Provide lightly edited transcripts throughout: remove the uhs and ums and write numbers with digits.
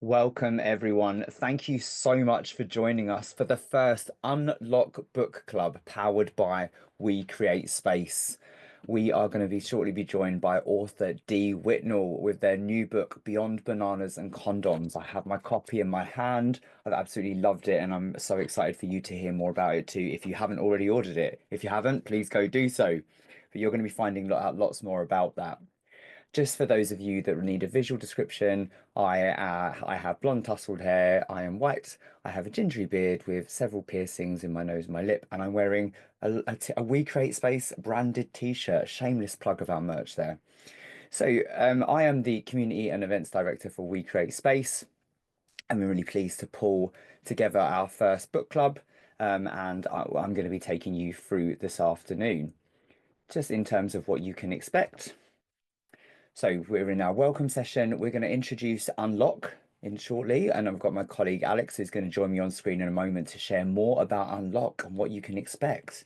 Welcome, everyone. Thank you so much for joining us for the first Unlock Book Club powered by We Create Space. We are going to be shortly be joined by author Dee Whitnell with their new book, Beyond Bananas and Condoms. I have my copy in my hand. I've absolutely loved it, and I'm so excited for you to hear more about it too if you haven't already ordered it. If you haven't, please go do so. But you're going to be finding out lots more about that. Just for those of you that need a visual description, I have blonde tousled hair, I am white, I have a gingery beard with several piercings in my nose and my lip, and I'm wearing a We Create Space branded t-shirt. Shameless plug of our merch there. So I am the community and events director for We Create Space, and we're really pleased to pull together our first book club. I'm going to be taking you through this afternoon, just in terms of what you can expect. So we're in our welcome session. We're going to introduce Unlock in shortly, and I've got my colleague Alex who's going to join me on screen in a moment to share more about Unlock and what you can expect.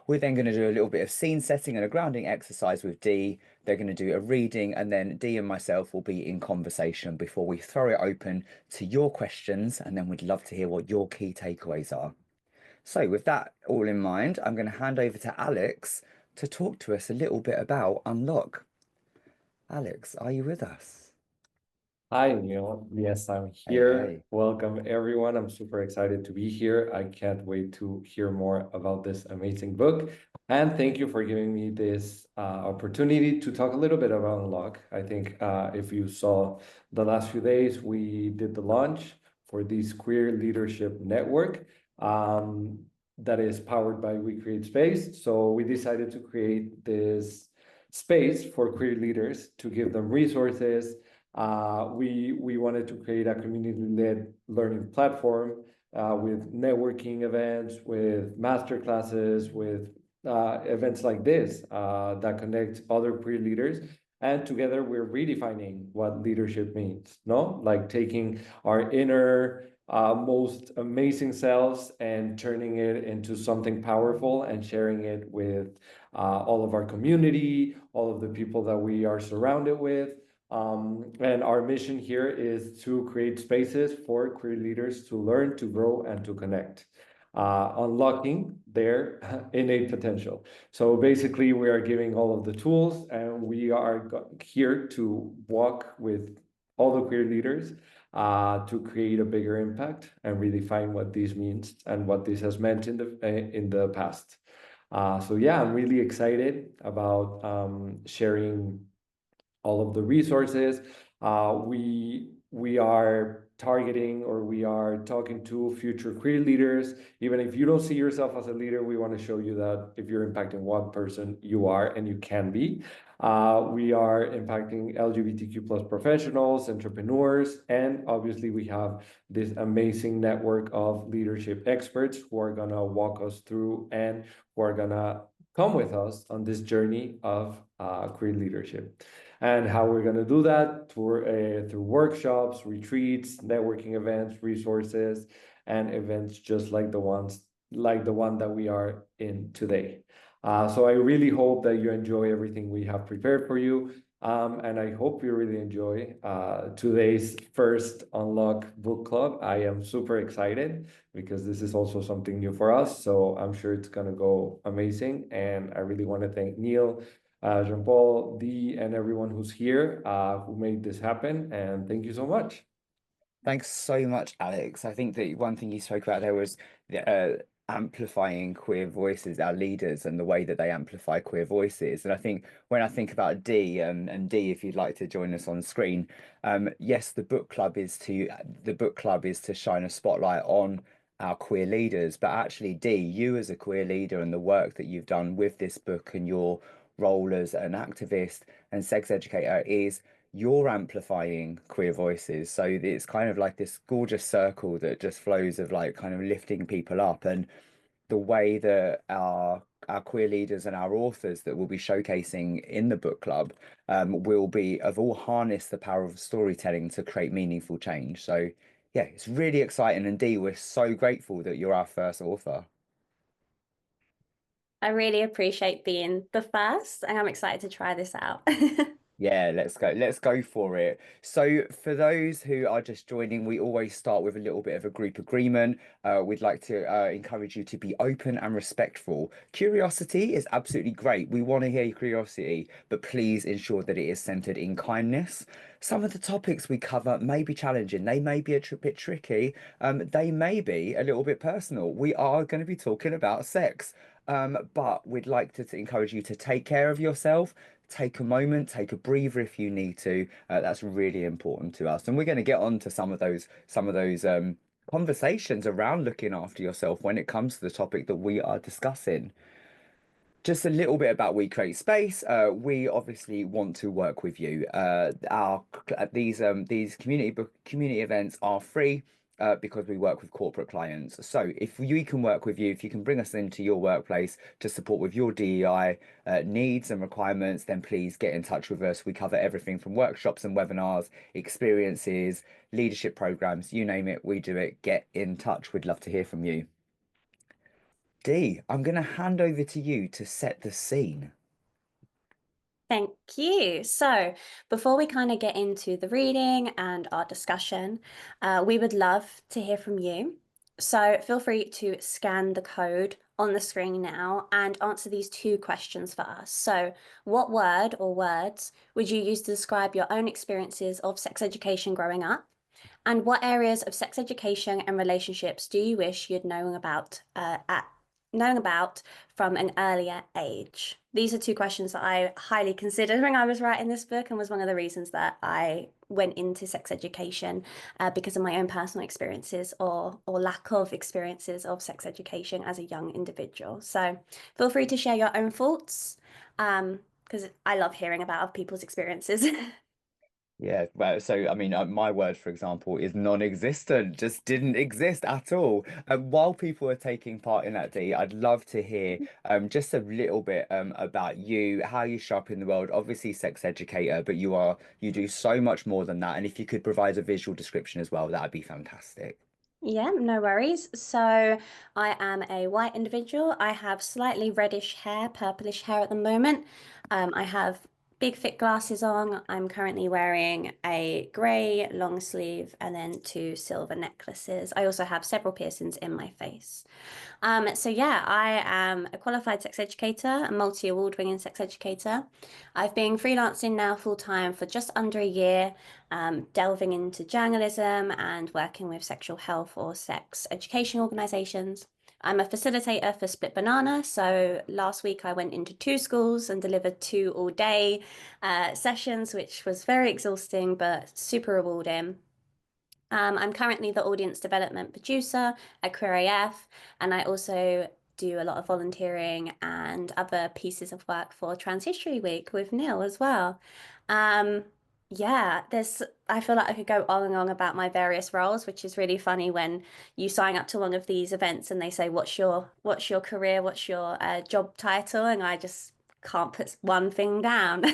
We're then going to do a little bit of scene setting and a grounding exercise with Dee. They're going to do a reading, and then Dee and myself will be in conversation before we throw it open to your questions, and then we'd love to hear what your key takeaways are. So with that all in mind, I'm going to hand over to Alex to talk to us a little bit about Unlock. Alex, are you with us? Hi, Neil. Yes, I'm Hey, here. hey. Welcome, everyone. I'm super excited to be here. I can't wait to hear more about this amazing book. And thank you for giving me this opportunity to talk a little bit about Unlock. I think if you saw the last few days, we did the launch for this queer leadership network that is powered by We Create Space. So we decided to create this space for queer leaders to give them resources. We wanted to create a community-led learning platform with networking events, with master classes, with events like this that connect other queer leaders. And together we're redefining what leadership means, no? Like taking our inner most amazing selves and turning it into something powerful and sharing it with all of our community, all of the people that we are surrounded with. And our mission here is to create spaces for queer leaders to learn, to grow, and to connect, unlocking their innate potential. So basically, we are giving all of the tools, and we are here to walk with all the queer leaders to create a bigger impact and redefine what this means and what this has meant in the past. So yeah, I'm really excited about sharing all of the resources. We are targeting, or we are talking to future queer leaders. Even if you don't see yourself as a leader, we want to show you that if you're impacting one person, you are and you can be. We are impacting LGBTQ plus professionals, entrepreneurs, and obviously we have this amazing network of leadership experts who are gonna walk us through and who are gonna come with us on this journey of queer leadership. And how we're going to do that through workshops, retreats, networking events, resources, and events just like the one that we are in today. So I really hope that you enjoy everything we have prepared for you. And I hope you really enjoy today's first Unlock Book Club. I am super excited because this is also something new for us. So I'm sure it's going to go amazing. And I really want to thank Neil, Jean-Paul, Dee, and everyone who's here who made this happen. And thank you so much. Thanks so much, Alex. I think that one thing you spoke about there was amplifying queer voices, our leaders, and the way that they amplify queer voices. And I think when I think about Dee, and Dee, if you'd like to join us on screen, yes, the book club is to shine a spotlight on our queer leaders. But actually, Dee, you as a queer leader and the work that you've done with this book and your role as an activist and sex educator is you're amplifying queer voices. So it's kind of like this gorgeous circle that just flows of like kind of lifting people up. And the way that our queer leaders and our authors that we'll be showcasing in the book club have all harnessed the power of storytelling to create meaningful change. So yeah, it's really exciting. And Dee, we're so grateful that you're our first author. I really appreciate being the first, and I'm excited to try this out. Yeah, let's go. Let's go for it. So, for those who are just joining, we always start with a little bit of a group agreement. We'd like to encourage you to be open and respectful. Curiosity is absolutely great. We want to hear your curiosity, but please ensure that it is centered in kindness. Some of the topics we cover may be challenging. They may be a bit tricky. They may be a little bit personal. We are going to be talking about sex. But we'd like to encourage you to take care of yourself, take a moment, take a breather if you need to. That's really important to us. And we're going to get on to some of those conversations around looking after yourself when it comes to the topic that we are discussing. Just a little bit about We Create Space. We obviously want to work with you. Our these community events are free because we work with corporate clients. So if we can work with you, if you can bring us into your workplace to support with your DEI needs and requirements, then please get in touch with us. We cover everything from workshops and webinars, experiences, leadership programs, you name it, we do it. Get in touch. We'd love to hear from you. Dee, I'm going to hand over to you to set the scene. Thank you. So, before we kind of get into the reading and our discussion, we would love to hear from you. So, feel free to scan the code on the screen now and answer these two questions for us. So, what word or words would you use to describe your own experiences of sex education growing up? And what areas of sex education and relationships do you wish you'd known about from an earlier age? These are two questions that I highly considered when I was writing this book, and was one of the reasons that I went into sex education, because of my own personal experiences or lack of experiences of sex education as a young individual. So feel free to share your own thoughts, because I love hearing about other people's experiences. Yeah, well, so I mean, my word, for example, is non-existent, just didn't exist at all. And while people are taking part in that, Dee, I'd love to hear just a little bit about you, how you show up in the world. Obviously, sex educator, but you do so much more than that. And if you could provide a visual description as well, that'd be fantastic. Yeah, no worries. So I am a white individual. I have slightly reddish hair, purplish hair at the moment. I have big thick glasses on. I'm currently wearing a grey long sleeve and then two silver necklaces. I also have several piercings in my face. So yeah, I am a qualified sex educator, a multi-award winning sex educator. I've been freelancing now full time for just under a year, delving into journalism and working with sexual health or sex education organizations. I'm a facilitator for Split Banana. So last week I went into two schools and delivered two all day sessions, which was very exhausting but super rewarding. I'm currently the audience development producer at Queer AF, and I also do a lot of volunteering and other pieces of work for Trans History Week with Neil as well. Um, yeah, I feel like I could go on and on about my various roles, which is really funny when you sign up to one of these events and they say, what's your career, what's your job title? And I just can't put one thing down.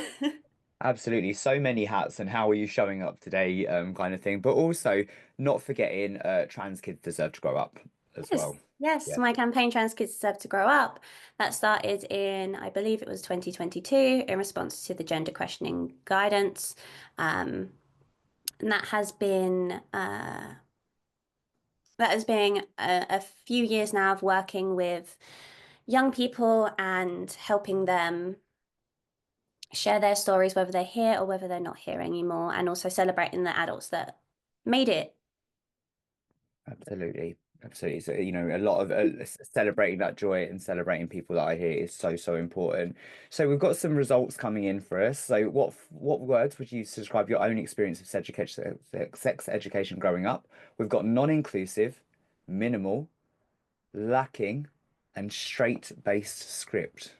Absolutely. So many hats and how are you showing up today, kind of thing. But also not forgetting trans kids deserve to grow up as Yes, well. yes. Yeah, My campaign Trans Kids Deserve to Grow Up, that started in, I believe it was 2022, in response to the gender questioning guidance. And that has been a few years now of working with young people and helping them share their stories, whether they're here or whether they're not here anymore, and also celebrating the adults that made it. absolutely. Absolutely. So, a lot of celebrating that joy and celebrating people that are here is so, so important. So we've got some results coming in for us. So what words would you use to describe your own experience of sex education growing up? We've got non-inclusive, minimal, lacking, and straight-based script.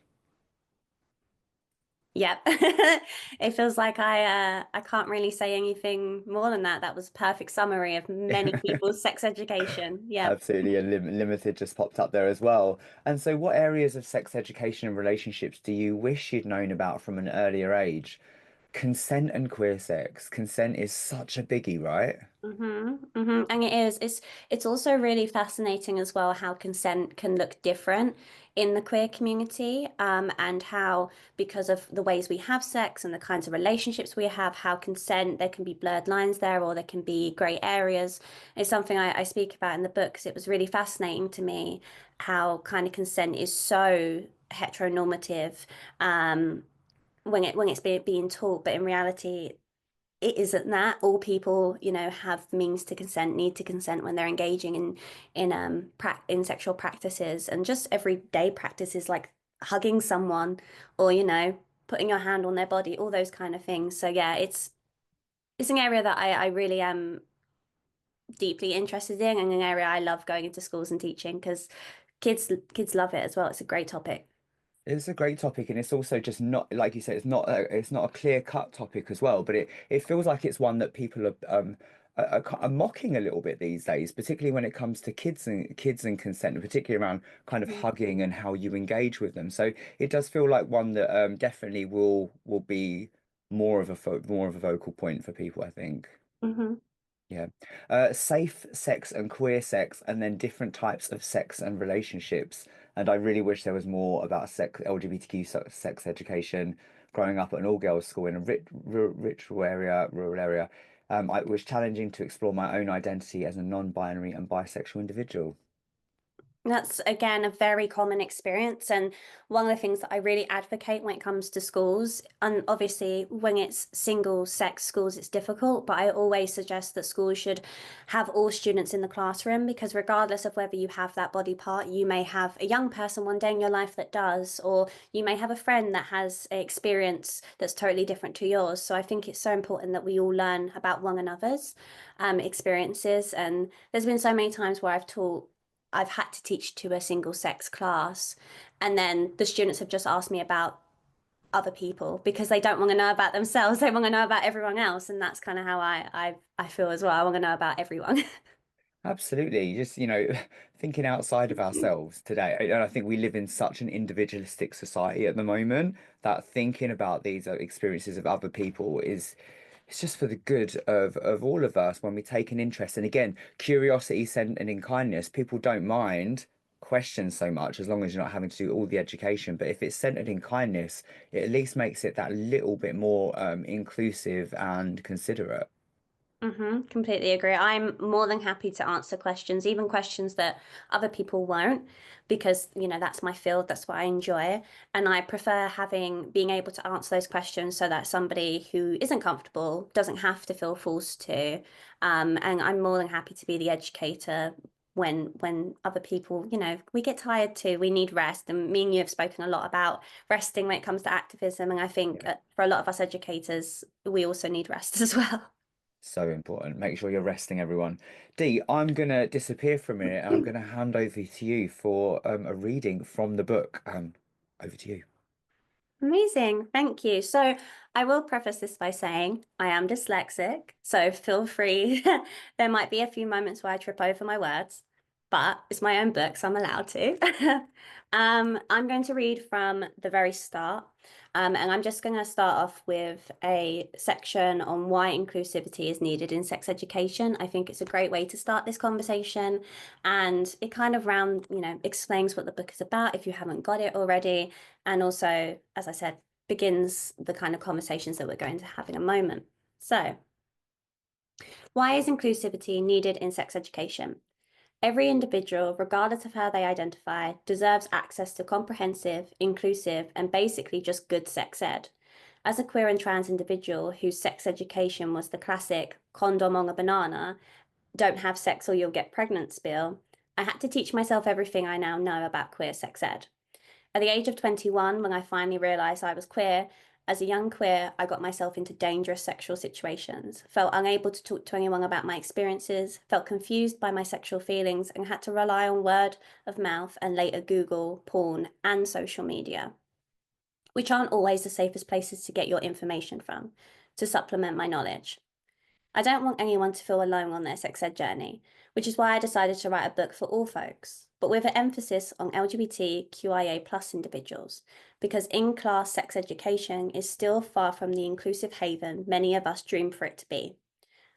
Yep. It feels like I can't really say anything more than that. That was a perfect summary of many people's sex education. Yep. Absolutely, and limited just popped up there as well. And so, what areas of sex education and relationships do you wish you'd known about from an earlier age? Consent and queer sex. Consent is such a biggie, right? And it is. It's also really fascinating as well how consent can look different in the queer community, and how, because of the ways we have sex and the kinds of relationships we have, how consent, there can be blurred lines there, or there can be grey areas. It's something I speak about in the book because it was really fascinating to me how kind of consent is so heteronormative, when it's being taught, but in reality it isn't that. All people, have means to consent, need to consent when they're engaging in sexual practices, and just everyday practices like hugging someone, or putting your hand on their body, all those kind of things. So yeah, it's an area that I really am deeply interested in, and an area I love going into schools and teaching because kids love it as well. It's a great topic. It's a great topic, and it's also just not, like you said, it's not a clear-cut topic as well, but it feels like it's one that people are mocking a little bit these days, particularly when it comes to kids and consent, and particularly around kind of hugging and how you engage with them. So it does feel like one that definitely will be more of a vocal point for people, I think. Mm-hmm. Yeah. Safe sex and queer sex, and then different types of sex and relationships. And I really wish there was more about LGBTQ sex education growing up at an all-girls school in a rural area. It was challenging to explore my own identity as a non-binary and bisexual individual. That's again a very common experience, and one of the things that I really advocate when it comes to schools, and obviously when it's single sex schools, it's difficult, but I always suggest that schools should have all students in the classroom, because regardless of whether you have that body part, you may have a young person one day in your life that does, or you may have a friend that has an experience that's totally different to yours. So I think it's so important that we all learn about one another's experiences. And there's been so many times where I've had to teach to a single sex class, and then the students have just asked me about other people because they don't want to know about themselves. They want to know about everyone else, and that's kind of how I feel as well. I want to know about everyone. Absolutely. Just, thinking outside of ourselves today. And I think we live in such an individualistic society at the moment that thinking about these experiences of other people is it's just for the good of all of us when we take an interest. And again, curiosity centered in kindness, people don't mind questions so much as long as you're not having to do all the education. But if it's centered in kindness, it at least makes it that little bit more inclusive and considerate. Completely agree. I'm more than happy to answer questions, even questions that other people won't, because, that's my field, that's what I enjoy. And I prefer being able to answer those questions so that somebody who isn't comfortable doesn't have to feel forced to. And I'm more than happy to be the educator when other people, we get tired too. We need rest. And me and you have spoken a lot about resting when it comes to activism. And I think for a lot of us educators, we also need rest as well. So important. Make sure you're resting, everyone. Dee, I'm gonna disappear for a minute and I'm gonna hand over to you for a reading from the book. Over to you. Amazing, thank you. So I will preface this by saying I am dyslexic, so feel free. There might be a few moments where I trip over my words, but it's my own book, so I'm allowed to. I'm going to read from the very start, and I'm just going to start off with a section on why inclusivity is needed in sex education. I think it's a great way to start this conversation, and it kind of explains what the book is about if you haven't got it already, and also, as I said, begins the kind of conversations that we're going to have in a moment. So, why is inclusivity needed in sex education? Every individual, regardless of how they identify, deserves access to comprehensive, inclusive, and basically just good sex ed. As a queer and trans individual whose sex education was the classic condom on a banana, don't have sex or you'll get pregnant spiel, I had to teach myself everything I now know about queer sex ed. At the age of 21, when I finally realised I was queer, as a young queer, I got myself into dangerous sexual situations, felt unable to talk to anyone about my experiences, felt confused by my sexual feelings, and had to rely on word of mouth and later Google, porn, and social media, which aren't always the safest places to get your information from, to supplement my knowledge. I don't want anyone to feel alone on their sex ed journey, which is why I decided to write a book for all folks, but with an emphasis on LGBTQIA+ individuals, because in-class sex education is still far from the inclusive haven many of us dream for it to be.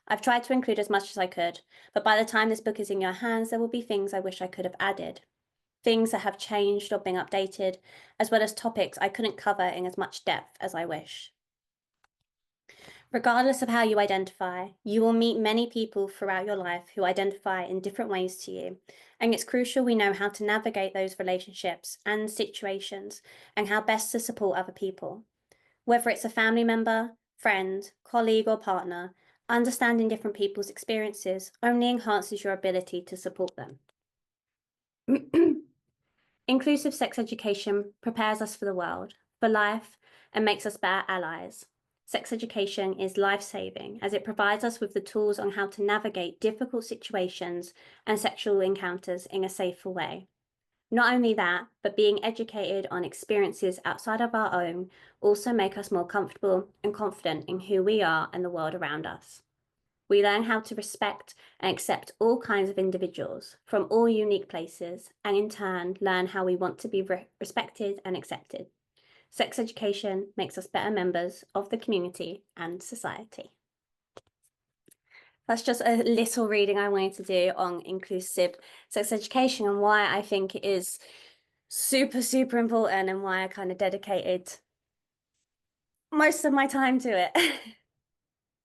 I've tried to include as much as I could, but by the time this book is in your hands, there will be things I wish I could have added. things that have changed or been updated, as well as topics I couldn't cover in as much depth as I wish. Regardless of how you identify, you will meet many people throughout your life who identify in different ways to you, and it's crucial we know how to navigate those relationships and situations and how best to support other people. Whether it's a family member, friend, colleague, or partner, understanding different people's experiences only enhances your ability to support them. Inclusive sex education prepares us for the world, for life, and makes us better allies. Sex education is life-saving as it provides us with the tools on how to navigate difficult situations and sexual encounters in a safer way. Not only that, but being educated on experiences outside of our own also make us more comfortable and confident in who we are and the world around us. We learn how to respect and accept all kinds of individuals from all unique places, and in turn, learn how we want to be respected and accepted. Sex education makes us better members of the community and society. That's just a little reading I wanted to do on inclusive sex education and why I think it is super, super important and why I kind of dedicated most of my time to it.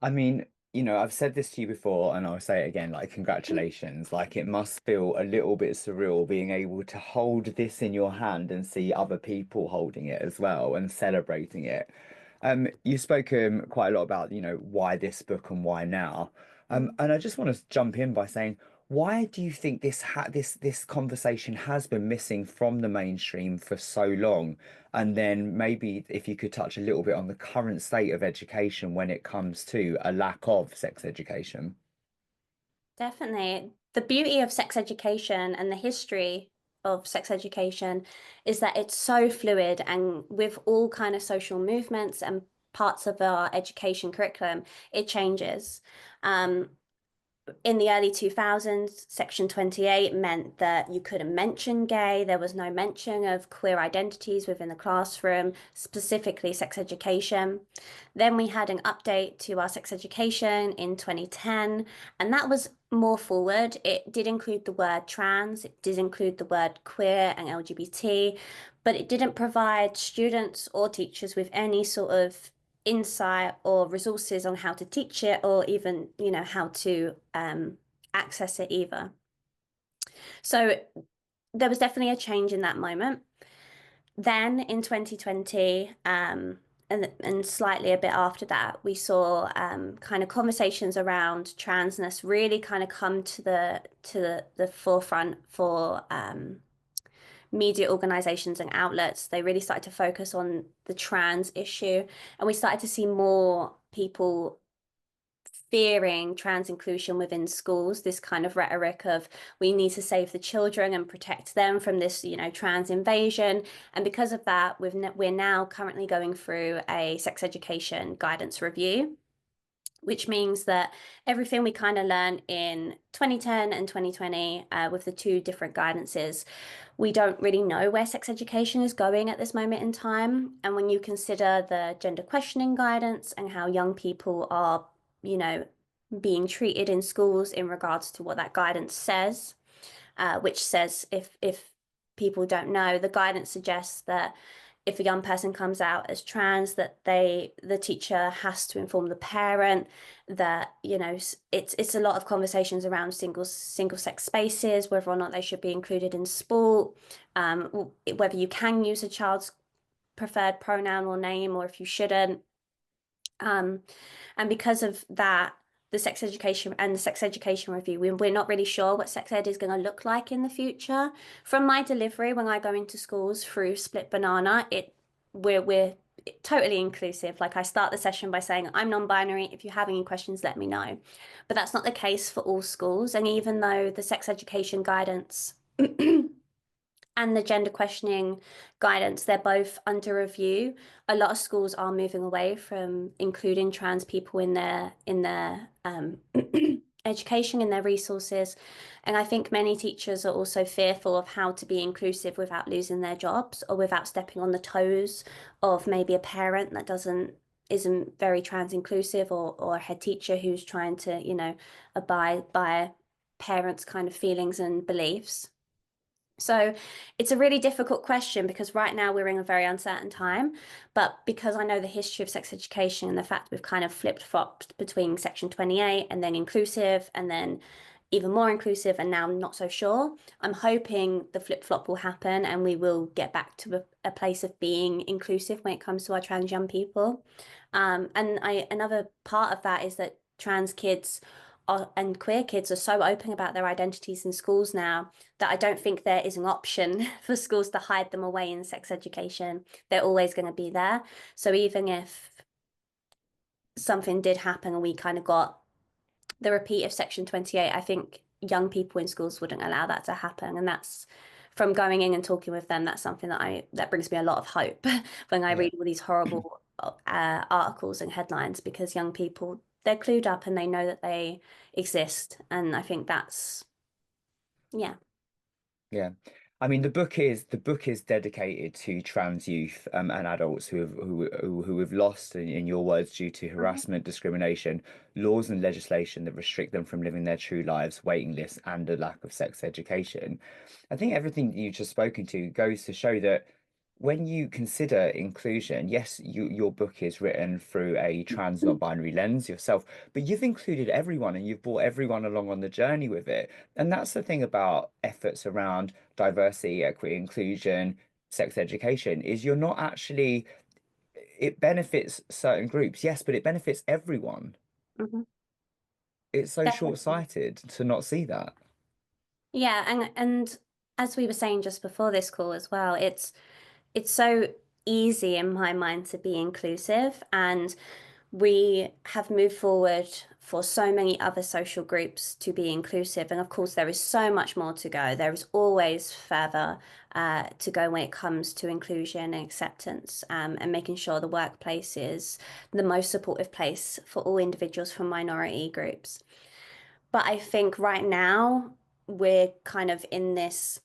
I mean, I've said this to you before and I'll say it again, like, congratulations. Like, it must feel a little bit surreal being able to hold this in your hand and see other people holding it as well and celebrating it. You spoke quite a lot about, why this book and why now. And I just want to jump in by saying, why do you think this conversation has been missing from the mainstream for so long? And then maybe if you could touch a little bit on the current state of education when it comes to a lack of sex education. Definitely. The beauty of sex education and the history of sex education is that it's so fluid, and with all kind of social movements and parts of our education curriculum, it changes. In the early 2000s, Section 28 meant that you couldn't mention gay. There was no mention of queer identities within the classroom, specifically sex education. Then we had an update to our sex education in 2010, and that was more forward. It did include the word trans, it did include the word queer and LGBT, but it didn't provide students or teachers with any sort of insight or resources on how to teach it, or even how to access it either. So there was definitely a change in that moment. Then in 2020 and slightly a bit after that, we saw kind of conversations around transness really kind of come to the forefront for media organizations and outlets. They really started to focus on the trans issue, and we started to see more people fearing trans inclusion within schools, this kind of rhetoric of we need to save the children and protect them from this, trans invasion. And because of that, we're now currently going through a sex education guidance review, which means that everything we kind of learned in 2010 and 2020 with the two different guidances, we don't really know where sex education is going at this moment in time. And when you consider the gender questioning guidance and how young people are, being treated in schools in regards to what that guidance says, which says, if people don't know, the guidance suggests that if a young person comes out as trans, that the teacher has to inform the parent, that it's a lot of conversations around single sex spaces, whether or not they should be included in sport, whether you can use a child's preferred pronoun or name, or if you shouldn't. And because of that, the sex education review, we're not really sure what sex ed is going to look like in the future. From my delivery, when I go into schools through Split Banana, we're totally inclusive. Like, I start the session by saying, I'm non-binary. If you have any questions, let me know. But that's not the case for all schools. And even though the sex education guidance and the gender questioning guidance, they're both under review, a lot of schools are moving away from including trans people in their education, in their resources. And I think many teachers are also fearful of how to be inclusive without losing their jobs, or without stepping on the toes of maybe a parent that isn't very trans inclusive, or a head teacher who's trying to abide by parents' kind of feelings and beliefs. So it's a really difficult question because right now we're in a very uncertain time. But because I know the history of sex education and the fact we've kind of flipped-flopped between Section 28 and then inclusive and then even more inclusive and now not so sure, I'm hoping the flip-flop will happen and we will get back to a place of being inclusive when it comes to our trans young people. Another part of that is that trans kids and queer kids are so open about their identities in schools now that I don't think there is an option for schools to hide them away in sex education. They're always going to be there. So even if something did happen and we kind of got the repeat of Section 28, I think young people in schools wouldn't allow that to happen. And that's from going in and talking with them, that's something that brings me a lot of hope when I Yeah. read all these horrible articles and headlines, because young people, they're clued up and they know that they exist. And I think that's, yeah. Yeah. I mean, the book is dedicated to trans youth and adults who have lost, in your words, due to Mhm. harassment, discrimination, laws and legislation that restrict them from living their true lives, waiting lists, and a lack of sex education. I think everything that you've just spoken to goes to show that when you consider inclusion, yes, your book is written through a trans not binary lens yourself, but you've included everyone and you've brought everyone along on the journey with it. And that's the thing about efforts around diversity, equity, inclusion, sex education, is you're not actually, it benefits certain groups, yes, but it benefits everyone. Mhm. It's so Definitely. short-sighted to not see that. Yeah, and as we were saying just before this call as well, it's so easy in my mind to be inclusive, and we have moved forward for so many other social groups to be inclusive. And of course, there is so much more to go. There is always further to go when it comes to inclusion and acceptance, and making sure the workplace is the most supportive place for all individuals from minority groups. But I think right now we're kind of in this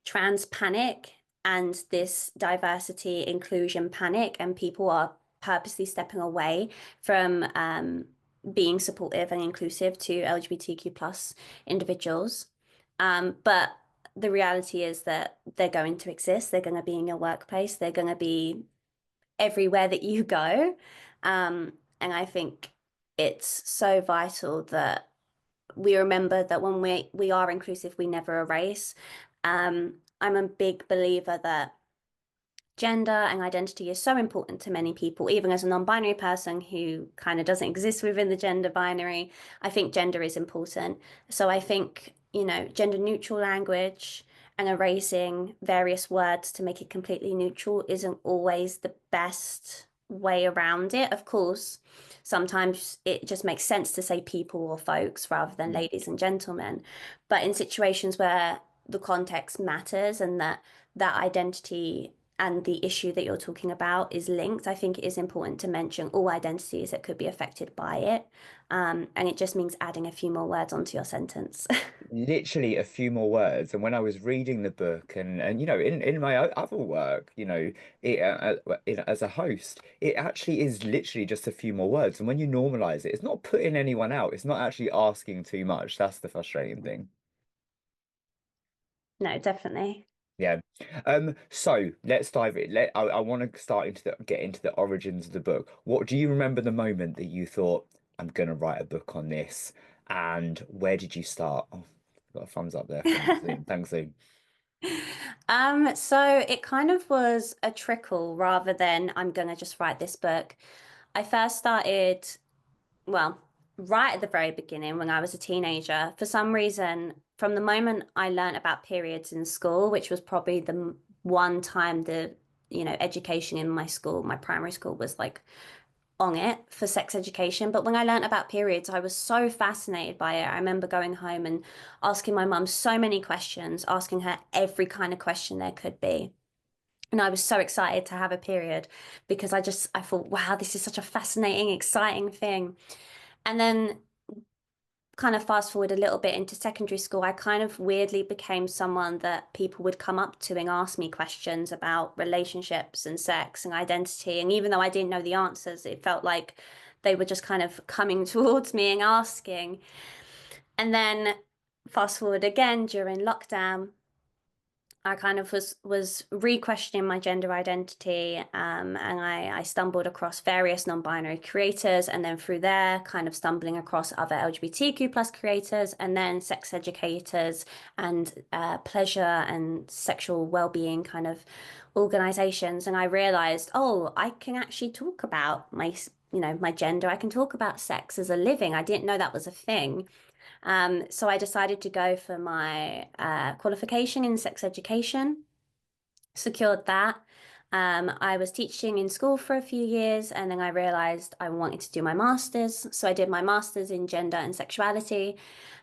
trans panic and this diversity inclusion panic, and people are purposely stepping away from being supportive and inclusive to LGBTQ plus individuals. But the reality is that they're going to exist. They're going to be in your workplace. They're going to be everywhere that you go. And I think it's so vital that we remember that when we are inclusive, we never erase. I'm a big believer that gender and identity is so important to many people, even as a non-binary person who kind of doesn't exist within the gender binary. I think gender is important. So I think, gender neutral language and erasing various words to make it completely neutral isn't always the best way around it. Of course, sometimes it just makes sense to say people or folks rather than Mm. ladies and gentlemen. But in situations where the context matters and that identity and the issue that you're talking about is linked, I think it is important to mention all identities that could be affected by it. And it just means adding a few more words onto your sentence. Literally a few more words. And when I was reading the book and in my other work, as a host, it actually is literally just a few more words. And when you normalize it, it's not putting anyone out. It's not actually asking too much. That's the frustrating thing. No, definitely. Yeah. So let's dive in. I want to get into the origins of the book. What do you remember the moment that you thought, I'm gonna write a book on this? And where did you start? Oh, got a thumbs up there from Zoom. Thanks, Zoom. So it kind of was a trickle rather than I'm gonna just write this book. I first started, well, right at the very beginning when I was a teenager. For some reason, from the moment I learned about periods in school, which was probably the one time education in my school, my primary school was like on it for sex education. But when I learned about periods, I was so fascinated by it. I remember going home and asking my mum so many questions, asking her every kind of question there could be. And I was so excited to have a period because I thought, wow, this is such a fascinating, exciting thing. And then kind of fast forward a little bit into secondary school, I kind of weirdly became someone that people would come up to and ask me questions about relationships and sex and identity. And even though I didn't know the answers, it felt like they were just kind of coming towards me and asking. And then fast forward again during lockdown. I kind of was re-questioning my gender identity, and I stumbled across various non-binary creators, and then through there, kind of stumbling across other LGBTQ plus creators, and then sex educators and pleasure and sexual well-being kind of organizations, and I realized, oh, I can actually talk about my gender. I can talk about sex as a living. I didn't know that was a thing. So I decided to go for my qualification in sex education, secured that. I was teaching in school for a few years, and then I realized I wanted to do my master's. So I did my master's in gender and sexuality,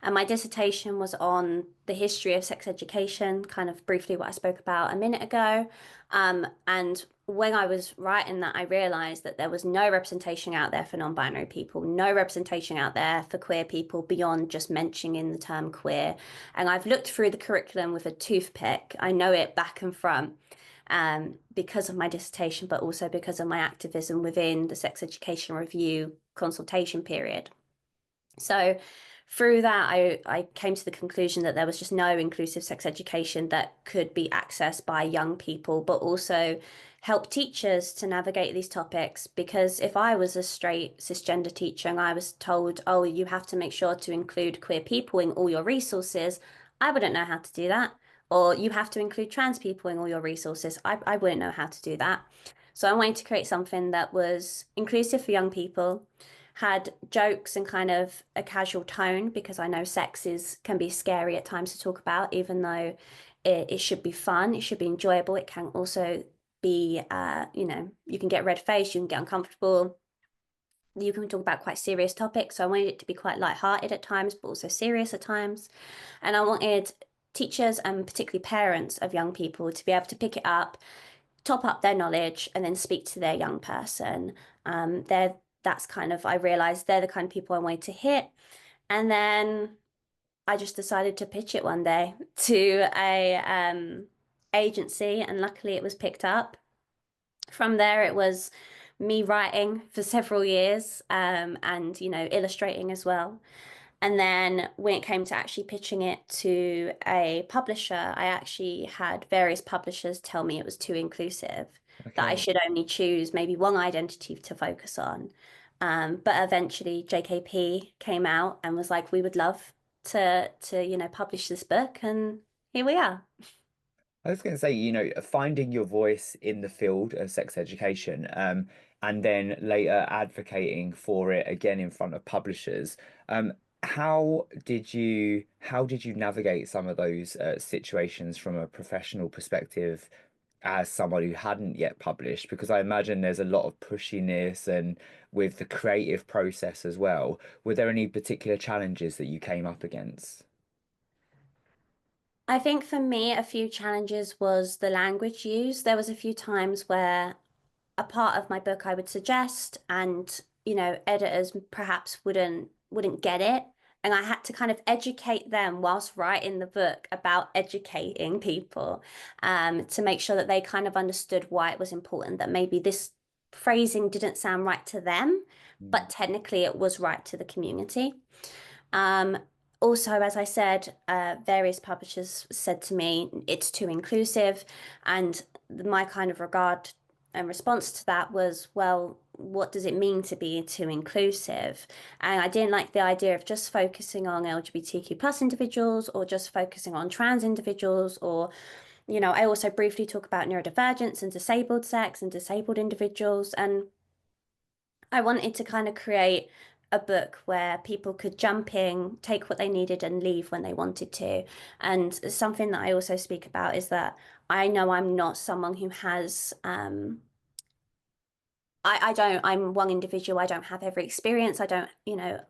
and my dissertation was on the history of sex education, kind of briefly what I spoke about a minute ago. And when I was writing that, I realized that there was no representation out there for non-binary people, no representation out there for queer people beyond just mentioning the term queer. And I've looked through the curriculum with a toothpick. I know it back and front, because of my dissertation, but also because of my activism within the sex education review consultation period. So through that, I came to the conclusion that there was just no inclusive sex education that could be accessed by young people, but also help teachers to navigate these topics. Because if I was a straight cisgender teacher and I was told, oh, you have to make sure to include queer people in all your resources, I wouldn't know how to do that. Or you have to include trans people in all your resources. I wouldn't know how to do that. So I wanted to create something that was inclusive for young people, had jokes and kind of a casual tone, because I know can be scary at times to talk about, even though it should be fun, it should be enjoyable. It can also be, you can get red faced, you can get uncomfortable, you can talk about quite serious topics. So I wanted it to be quite lighthearted at times, but also serious at times. And I wanted teachers and particularly parents of young people to be able to pick it up, top up their knowledge, and then speak to their young person. I realized they're the kind of people I wanted to hit. And then I just decided to pitch it one day to a agency, and luckily it was picked up. From there, it was me writing for several years, and illustrating as well. And then when it came to actually pitching it to a publisher, I actually had various publishers tell me it was too inclusive, that I Okay. should only choose maybe one identity to focus on. But eventually JKP came out and was like, we would love to publish this book, and here we are. I was going to say, finding your voice in the field of sex education, and then later advocating for it again in front of publishers. How did you navigate some of those situations from a professional perspective as someone who hadn't yet published? Because I imagine there's a lot of pushiness and with the creative process as well. Were there any particular challenges that you came up against? I think for me, a few challenges was the language used. There was a few times where a part of my book I would suggest, and editors perhaps wouldn't get it, and I had to kind of educate them whilst writing the book about educating people, to make sure that they kind of understood why it was important, that maybe this phrasing didn't sound right to them, Mm. but technically it was right to the community. um, Also, as I said, various publishers said to me, it's too inclusive. And my kind of regard and response to that was, well, what does it mean to be too inclusive? And I didn't like the idea of just focusing on LGBTQ plus individuals, or just focusing on trans individuals, or, I also briefly talk about neurodivergence and disabled sex and disabled individuals. And I wanted to kind of create a book where people could jump in, take what they needed, and leave when they wanted to. And something that I also speak about is that I know I'm not someone who has, I'm one individual. I don't have every experience. I don't,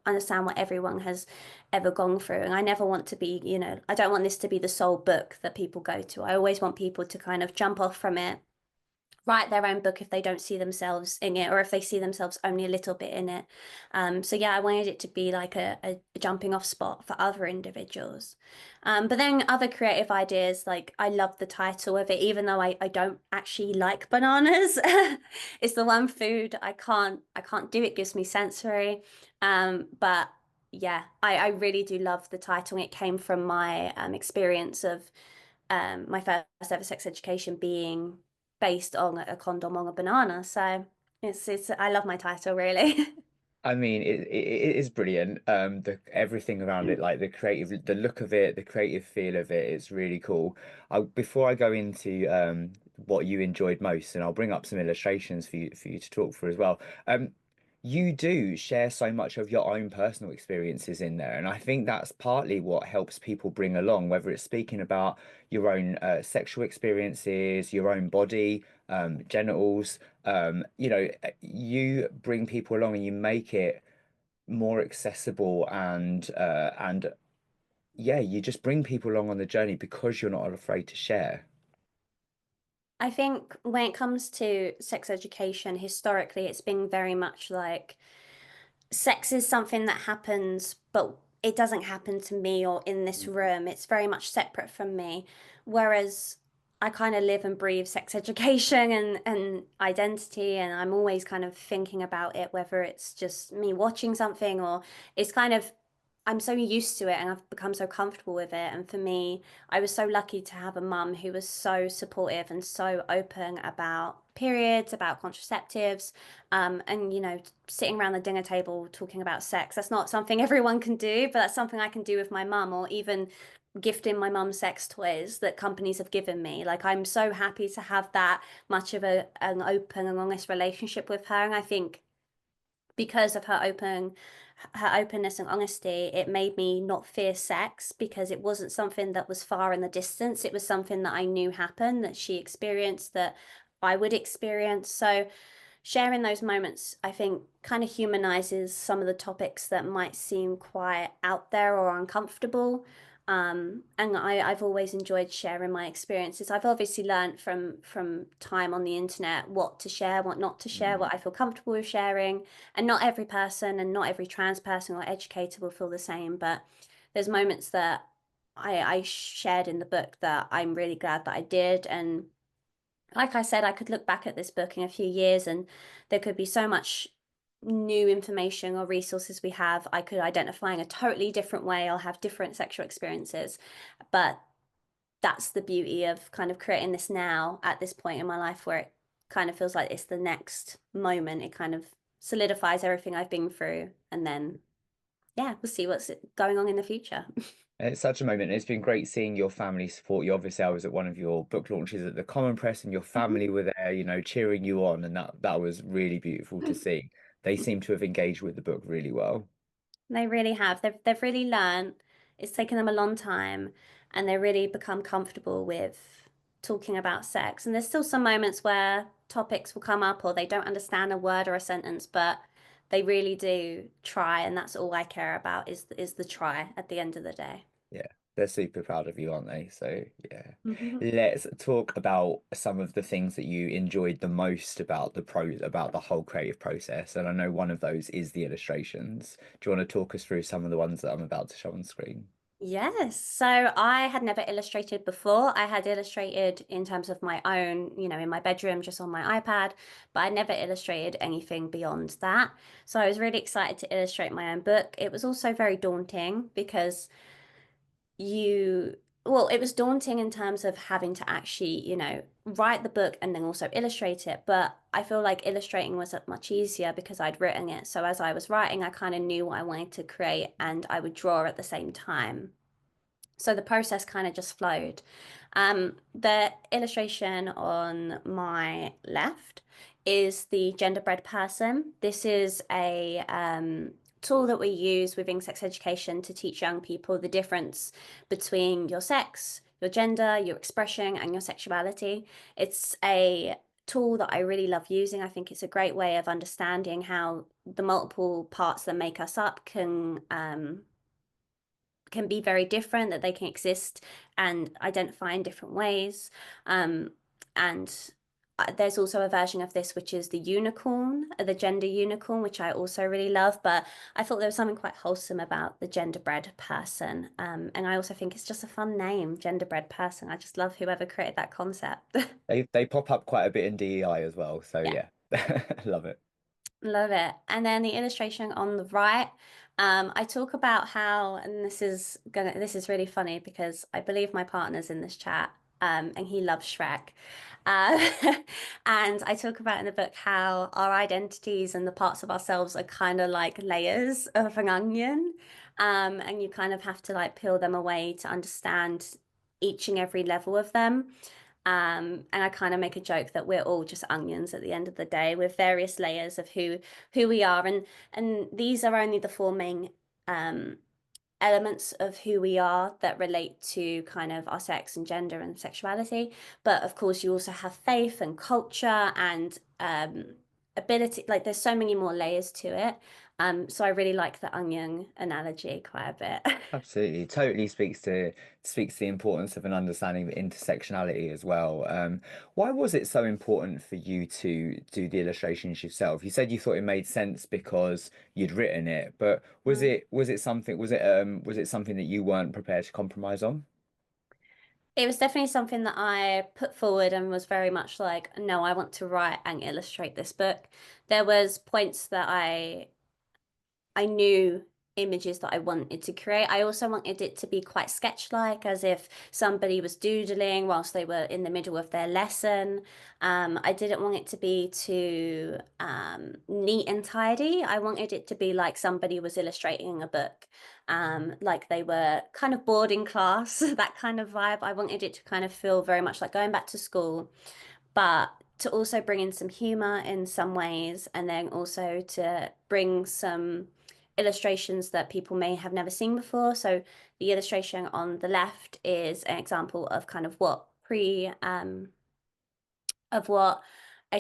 understand what everyone has ever gone through. And I never want to be, I don't want this to be the sole book that people go to. I always want people to kind of jump off from it, write their own book if they don't see themselves in it, or if they see themselves only a little bit in it. So yeah, I wanted it to be like a jumping off spot for other individuals. But then other creative ideas, like I love the title of it, even though I don't actually like bananas. It's the one food I can't do. It gives me sensory. But yeah, I really do love the title. It came from my experience of my first ever sex education being based on a condom on a banana. So it's I love my title really. I mean, it is brilliant. The everything around it, like the creative, the look of it, the creative feel of it, it's really cool. Before I go into what you enjoyed most, and I'll bring up some illustrations for you to talk through as well. You do share so much of your own personal experiences in there, and I think that's partly what helps people bring along, whether it's speaking about your own sexual experiences, your own body, genitals. You bring people along and you make it more accessible and yeah, you just bring people along on the journey because you're not afraid to share. I think when it comes to sex education, historically, it's been very much like sex is something that happens, but it doesn't happen to me or in this room. It's very much separate from me. Whereas I kind of live and breathe sex education and identity, and I'm always kind of thinking about it, whether it's just me watching something or it's kind of I'm so used to it and I've become so comfortable with it. And for me, I was so lucky to have a mum who was so supportive and so open about periods, about contraceptives, and sitting around the dinner table talking about sex. That's not something everyone can do, but that's something I can do with my mum, or even gifting my mum sex toys that companies have given me. Like I'm so happy to have that much of an open and honest relationship with her. And I think because of her openness and honesty, it made me not fear sex because it wasn't something that was far in the distance. It was something that I knew happened, that she experienced, that I would experience. So sharing those moments, I think, kind of humanizes some of the topics that might seem quite out there or uncomfortable. And I've always enjoyed sharing my experiences. I've obviously learned from time on the internet what to share, what not to share, Mm. what I feel comfortable with sharing. And not every person and not every trans person or educator will feel the same. But there's moments that I shared in the book that I'm really glad that I did. And like I said, I could look back at this book in a few years and there could be so much new information or resources we have. I could identify in a totally different way. I'll have different sexual experiences. But that's the beauty of kind of creating this now at this point in my life where it kind of feels like it's the next moment. It kind of solidifies everything I've been through. And then, yeah, we'll see what's going on in the future. It's such a moment. It's been great seeing your family support you. Obviously, I was at one of your book launches at the Common Press, and your family were there, cheering you on, and that was really beautiful to see. They seem to have engaged with the book really well. They really have. They've really learned. It's taken them a long time, and they really become comfortable with talking about sex. And there's still some moments where topics will come up or they don't understand a word or a sentence, but they really do try, and that's all I care about is the try at the end of the day. Yeah, they're super proud of you, aren't they? So yeah, Mhm. let's talk about some of the things that you enjoyed the most about the whole creative process. And I know one of those is the illustrations. Do you want to talk us through some of the ones that I'm about to show on screen? Yes. So I had never illustrated before. I had illustrated in terms of my own, in my bedroom, just on my iPad, but I never illustrated anything beyond that. So I was really excited to illustrate my own book. It was also very daunting because well, it was daunting in terms of having to actually, write the book and then also illustrate it. But I feel like illustrating was much easier because I'd written it. So as I was writing, I kind of knew what I wanted to create and I would draw at the same time. So the process kind of just flowed. The illustration on my left is the genderbread person. This is a tool that we use within sex education to teach young people the difference between your sex, your gender, your expression, and your sexuality. It's a tool that I really love using. I think it's a great way of understanding how the multiple parts that make us up can be very different, that they can exist and identify in different ways. And there's also a version of this which is the unicorn, the gender unicorn, which I also really love. But I thought there was something quite wholesome about the genderbread person. And I also think it's just a fun name, genderbread person. I just love whoever created that concept. They pop up quite a bit in DEI as well. So Yeah. yeah, love it. Love it. And then the illustration on the right, I talk about how, and this is really funny because I believe my partner's in this chat, and he loves Shrek. Uh, and I talk about in the book how our identities and the parts of ourselves are kind of like layers of an onion. And you kind of have to like peel them away to understand each and every level of them. And I kind of make a joke that we're all just onions at the end of the day with various layers of who we are. And these are only the four main um, elements of who we are that relate to kind of our sex and gender and sexuality. But of course, you also have faith and culture and ability. Like there's so many more layers to it. So I really like the onion analogy quite a bit. Absolutely, totally speaks to the importance of an understanding of intersectionality as well. Why was it so important for you to do the illustrations yourself? You said you thought it made sense because you'd written it, but was it something that you weren't prepared to compromise on? It was definitely something that I put forward and was very much like, no, I want to write and illustrate this book. There was points that I knew images that I wanted to create. I also wanted it to be quite sketch-like, as if somebody was doodling whilst they were in the middle of their lesson. I didn't want it to be too neat and tidy. I wanted it to be like somebody was illustrating a book, like they were kind of bored in class, that kind of vibe. I wanted it to kind of feel very much like going back to school, but to also bring in some humor in some ways, and then also to bring some illustrations that people may have never seen before. So the illustration on the left is an example of kind of what a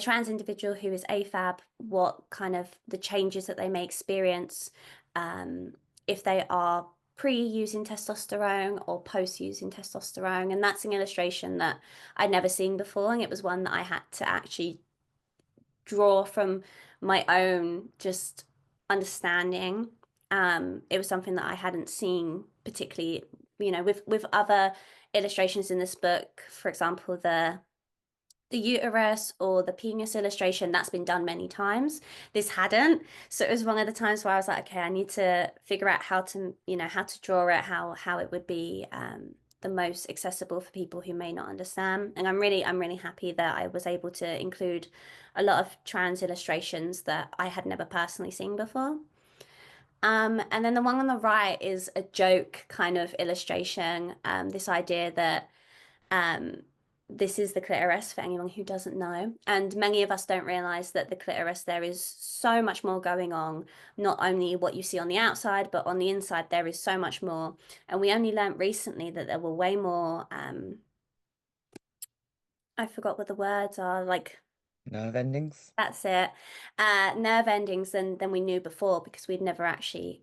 trans individual who is AFAB, what kind of the changes that they may experience um, if they are pre-using testosterone or post-using testosterone. And that's an illustration that I'd never seen before. And it was one that I had to actually draw from my own just understanding. It was something that I hadn't seen particularly, with other illustrations in this book, for example, the uterus or the penis illustration that's been done many times. This hadn't. So it was one of the times where I was like, okay, I need to figure out how to draw it, how it would be the most accessible for people who may not understand. And I'm really happy that I was able to include a lot of trans illustrations that I had never personally seen before. And then the one on the right is a joke kind of illustration. This idea that um, this is the clitoris for anyone who doesn't know. And many of us don't realize that the clitoris, there is so much more going on, not only what you see on the outside, but on the inside, there is so much more. And we only learned recently that there were way more, I forgot what the words are, like Nerve endings? that's it, nerve endings than we knew before because we never actually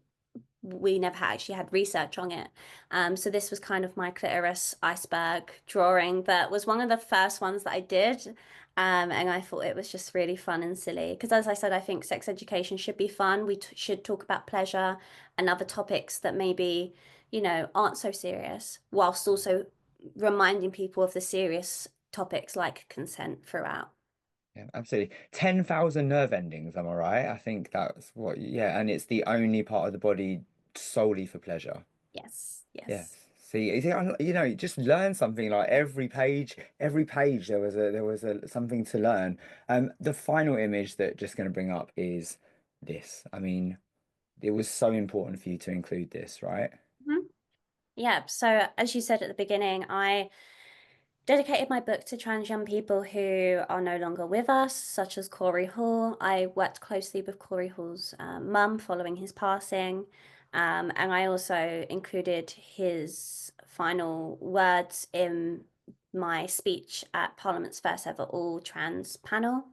had research on it. So this was kind of my clitoris iceberg drawing that was one of the first ones that I did. And I thought it was just really fun and silly. Because as I said, I think sex education should be fun. We should talk about pleasure and other topics that maybe, aren't so serious, whilst also reminding people of the serious topics like consent throughout. Yeah, absolutely. 10,000 nerve endings, am I right? I think that's yeah, and it's the only part of the body solely for pleasure. Yes, Yes. yes. See, just learn something like every page there was something to learn. The final image that just going to bring up is this. I mean, it was so important for you to include this, right? Mhm. Yeah, so as you said at the beginning, I dedicated my book to trans young people who are no longer with us, such as Corey Hall. I worked closely with Corey Hall's mum following his passing, and I also included his final words in my speech at Parliament's first ever all trans panel.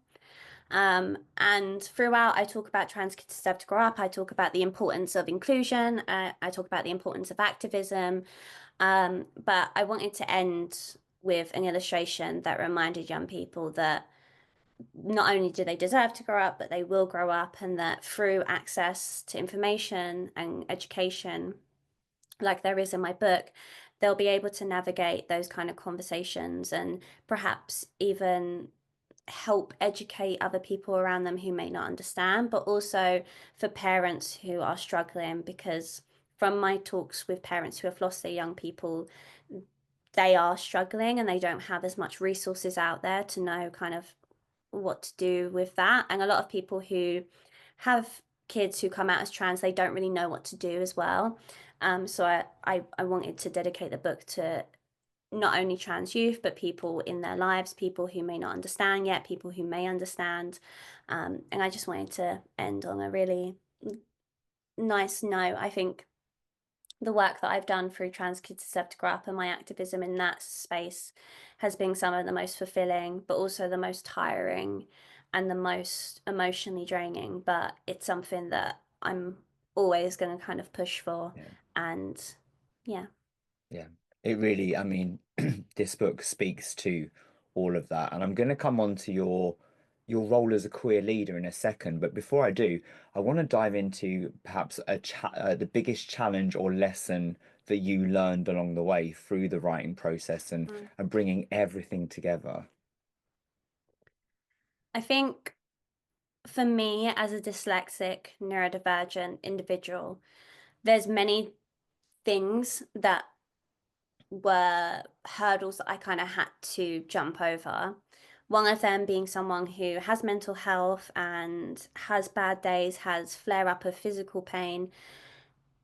And throughout, I talk about trans kids deserve to grow up. I talk about the importance of inclusion. I talk about the importance of activism. But I wanted to end with an illustration that reminded young people that not only do they deserve to grow up, but they will grow up, and that through access to information and education, like there is in my book, they'll be able to navigate those kind of conversations and perhaps even help educate other people around them who may not understand, but also for parents who are struggling, because from my talks with parents who have lost their young people, they are struggling and they don't have as much resources out there to know kind of what to do with that. And a lot of people who have kids who come out as trans, they don't really know what to do as well. So I wanted to dedicate the book to not only trans youth, but people in their lives, people who may not understand yet, people who may understand. And I just wanted to end on a really nice note. I think the work that I've done through Trans Kids Deserve to Grow Up and my activism in that space has been some of the most fulfilling, but also the most tiring and the most emotionally draining. But it's something that I'm always going to kind of push for. Yeah. And yeah. Yeah, it really, I mean, this book speaks to all of that. And I'm going to come on to your role as a queer leader in a second. But before I do, I want to dive into perhaps the biggest challenge or lesson that you learned along the way through the writing process and bringing everything together. I think for me as a dyslexic, neurodivergent individual, there's many things that were hurdles that I kind of had to jump over. One of them being someone who has mental health and has bad days, has flare up of physical pain.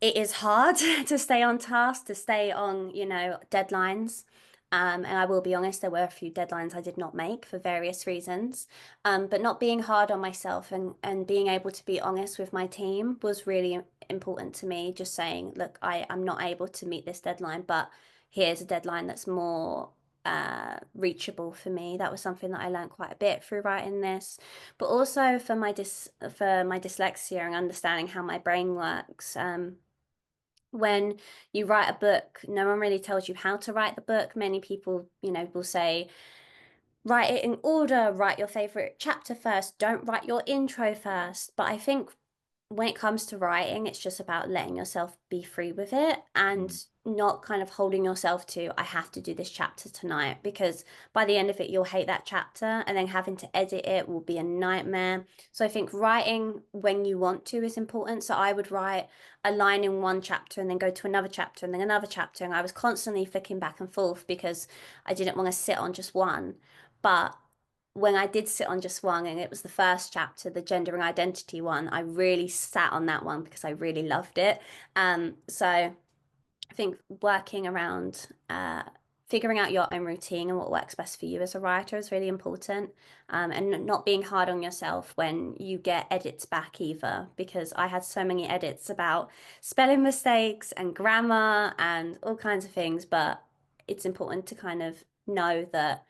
It is hard to stay on task, to stay on, deadlines. And I will be honest, there were a few deadlines I did not make for various reasons. But not being hard on myself and being able to be honest with my team was really important to me. Just saying, look, I'm not able to meet this deadline, but here's a deadline that's more reachable for me. That was something that I learned quite a bit through writing this, but also for my dyslexia and understanding how my brain works. When you write a book, no one really tells you how to write the book. Many people, will say, write it in order, write your favorite chapter first, don't write your intro first. But I think when it comes to writing, it's just about letting yourself be free with it and not kind of holding yourself to, I have to do this chapter tonight, because by the end of it, you'll hate that chapter and then having to edit it will be a nightmare. So I think writing when you want to is important. So I would write a line in one chapter and then go to another chapter and then another chapter. And I was constantly flicking back and forth because I didn't want to sit on just one. But when I did sit on just one, and it was the first chapter, the gender and identity one, I really sat on that one because I really loved it. So I think working around figuring out your own routine and what works best for you as a writer is really important. And not being hard on yourself when you get edits back either, because I had so many edits about spelling mistakes and grammar and all kinds of things, but it's important to kind of know that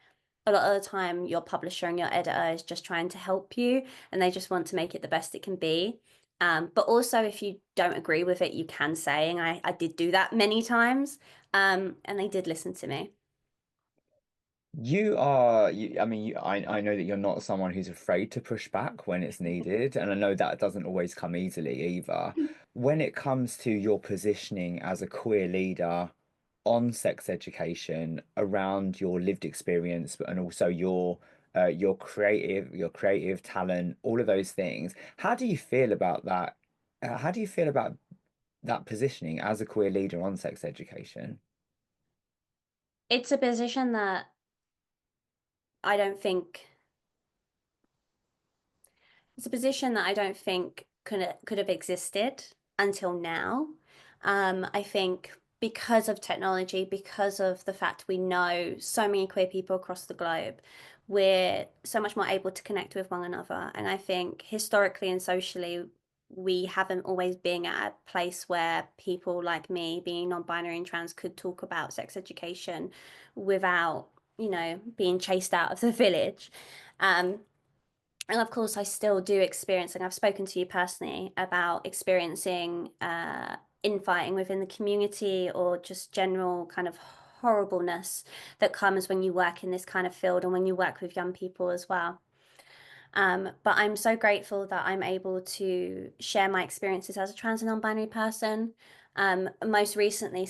a lot of the time your publisher and your editor is just trying to help you and they just want to make it the best it can be. But also if you don't agree with it, you can say, and I did do that many times, and they did listen to me. I mean, I know that you're not someone who's afraid to push back when it's needed, and I know that doesn't always come easily either. When it comes to your positioning as a queer leader on sex education around your lived experience and also your creative talent, all of those things, how do you feel about that? How do you feel about that positioning as a queer leader on sex education? It's a position that I don't think it's a position that I don't think could have existed until now. I think because of technology, because of the fact we know so many queer people across the globe, we're so much more able to connect with one another. And I think historically and socially, we haven't always been at a place where people like me, being non-binary and trans, could talk about sex education without, being chased out of the village. Um, and of course, I still do experience, and I've spoken to you personally about experiencing infighting within the community or just general kind of horribleness that comes when you work in this kind of field and when you work with young people as well. But I'm so grateful that I'm able to share my experiences as a trans and non-binary person. Most recently,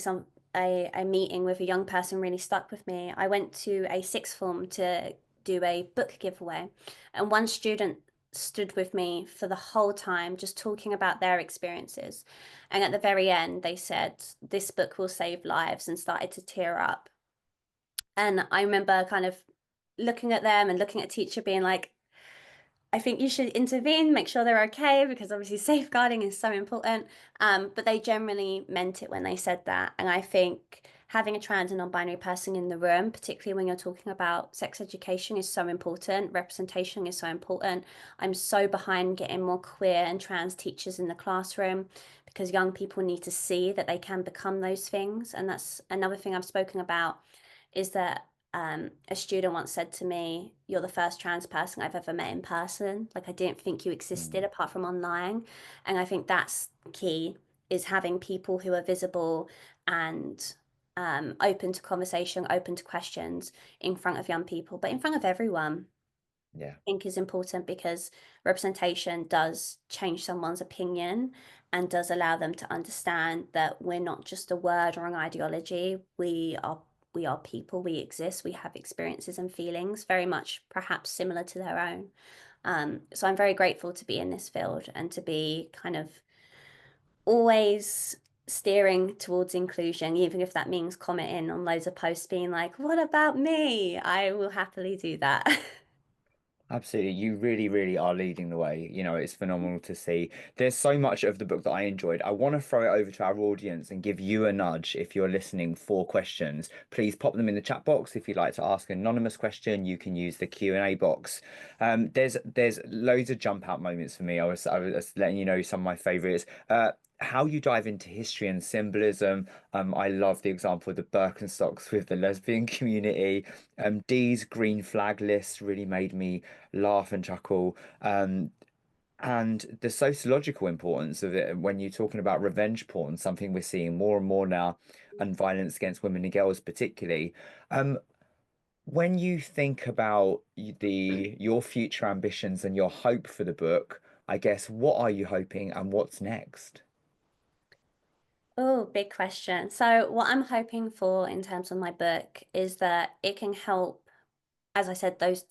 a meeting with a young person really stuck with me. I went to a sixth form to do a book giveaway. And one student stood with me for the whole time, just talking about their experiences. And at the very end, they said, "This book will save lives," and started to tear up. And I remember kind of looking at them and looking at teacher being like, "I think you should intervene, make sure they're okay, because obviously safeguarding is so important." But they generally meant it when they said that. And I think having a trans and non-binary person in the room, particularly when you're talking about sex education, is so important. Representation is so important. I'm so behind getting more queer and trans teachers in the classroom, because young people need to see that they can become those things. And that's another thing I've spoken about, is that a student once said to me, "You're the first trans person I've ever met in person. Like, I didn't think you existed apart from online." And I think that's key, is having people who are visible and open to conversation, open to questions in front of young people, but in front of everyone. Yeah. Think is important, because representation does change someone's opinion and does allow them to understand that we're not just a word or an ideology. We are people, we exist, we have experiences and feelings very much perhaps similar to their own. So I'm very grateful to be in this field and to be kind of always steering towards inclusion, even if that means commenting on loads of posts being like, "What about me?" I will happily do that. Absolutely. You really, really are leading the way. You know, it's phenomenal to see. There's so much of the book that I enjoyed. I want to throw it over to our audience and give you a nudge if you're listening for questions. Please pop them in the chat box. If you'd like to ask an anonymous question, you can use the Q&A box. There's loads of jump out moments for me. I was letting you know some of my favorites. How you dive into history and symbolism. I love the example of the Birkenstocks with the lesbian community. Dee's green flag list really made me laugh and chuckle. And the sociological importance of it when you're talking about revenge porn, something we're seeing more and more now, and violence against women and girls particularly. When you think about your future ambitions and your hope for the book, I guess what are you hoping and what's next? Oh, big question. So, what I'm hoping for in terms of my book is that it can help, as I said, those